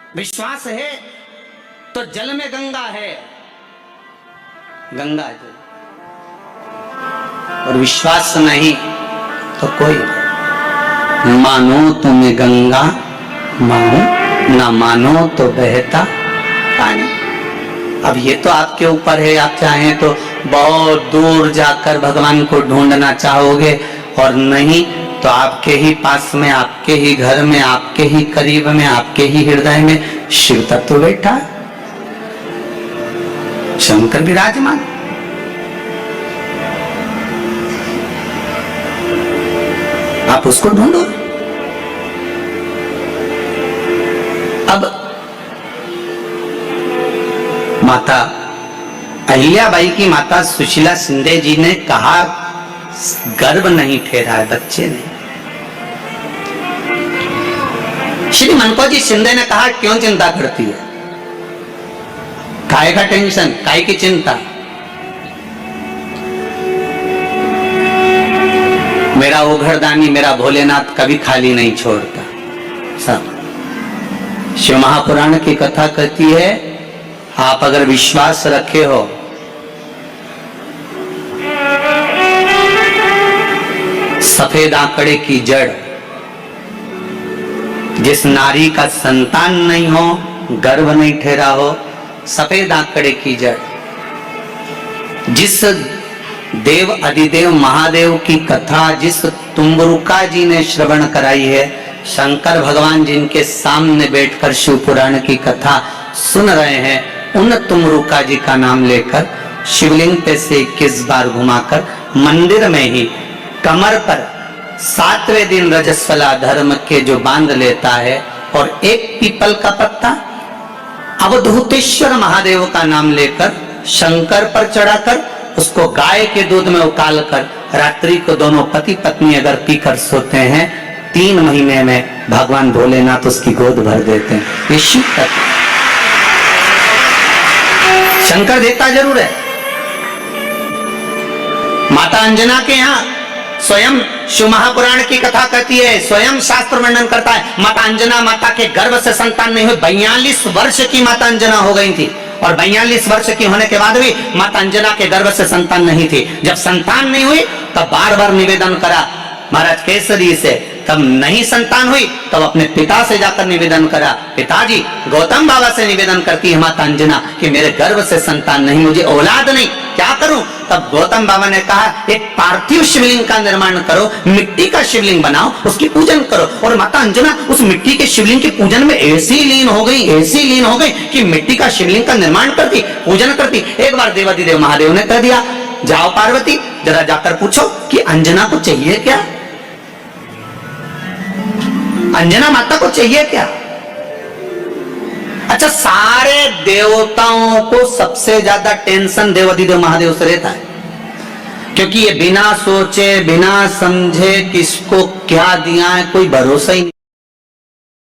विश्वास है तो जल में गंगा है, गंगा जल, और विश्वास नहीं तो कोई। मानो तुम्हें गंगा मानो, ना मानो तो बहता पानी। अब ये तो आपके ऊपर है, आप चाहें तो बहुत दूर जाकर भगवान को ढूंढना चाहोगे, और नहीं तो आपके ही पास में, आपके ही घर में, आपके ही करीब में, आपके ही हृदय में शिव तत्व बैठा, शंकर विराजमान। आप उसको ढूंढो। अब माता अहिल्याबाई की माता सुशीला शिंदे जी ने कहा, गर्भ नहीं ठहरा है, बच्चे नहीं। श्री मनकोजी शिंदे ने कहा, क्यों चिंता करती है, काय का टेंशन, काय की चिंता। मेरा ओघरदानी, मेरा भोलेनाथ कभी खाली नहीं छोड़ता। सब शिव महापुराण की कथा कहती है, आप अगर विश्वास रखे हो, सफेद आंकड़े की जड़, जिस नारी का संतान नहीं हो, गर्भ नहीं ठहरा हो, सफेद आंकड़े की जड़, जिस देव अधिदेव महादेव की कथा जिस तुम्बरुका जी ने श्रवण कराई है, शंकर भगवान जिनके सामने बैठकर शिव पुराण की कथा सुन रहे हैं, उन तुमरुका जी का नाम लेकर शिवलिंग पे से 21 बार घुमाकर मंदिर में ही कमर पर 7वें दिन रजस्वला धर्म के जो बांध लेता है, और एक पीपल का पत्ता अवधूतेश्वर महादेव का नाम लेकर शंकर पर चढ़ाकर उसको गाय के दूध में उकाल कर रात्रि को दोनों पति पत्नी अगर पीकर सोते हैं, 3 महीने में भगवान भोलेनाथ उसकी गोद भर देते हैं। ये शिव तत्व, शंकर देता जरूर है। माता अंजना के यहाँ स्वयं शिव महापुराण की कथा कहती है, स्वयं शास्त्र वर्णन करता है, माता अंजना माता के गर्भ से संतान नहीं हुई। 42 वर्ष की माता अंजना हो गई थी, और 42 वर्ष की होने के बाद भी माता अंजना के गर्भ से संतान नहीं थी। जब संतान नहीं हुई तब बार बार निवेदन करा महाराज केसरी से, तब नहीं संतान हुई तब अपने पिता से जाकर निवेदन करा, पिताजी गौतम बाबा से निवेदन करती है माता अंजना कि मेरे गर्भ से संतान नहीं, मुझे औलाद नहीं, क्या करूं। तब गौतम बाबा ने कहा, एक पार्थिव शिवलिंग का निर्माण करो, मिट्टी का शिवलिंग बनाओ, उसकी पूजन करो। और माता अंजना उस मिट्टी के शिवलिंग के पूजन में ऐसी लीन हो गई, ऐसी लीन हो गई कि मिट्टी का शिवलिंग का निर्माण करती, पूजन करती। एक बार देवाधिदेव महादेव ने कह दिया, जाओ पार्वती जरा जाकर पूछो कि अंजना को चाहिए क्या, अंजना माता को चाहिए क्या। अच्छा, सारे देवताओं को सबसे ज्यादा टेंशन देवाधिदेव महादेव से रहता है, क्योंकि ये बिना सोचे बिना समझे किसको क्या दिया है कोई भरोसा ही नहीं।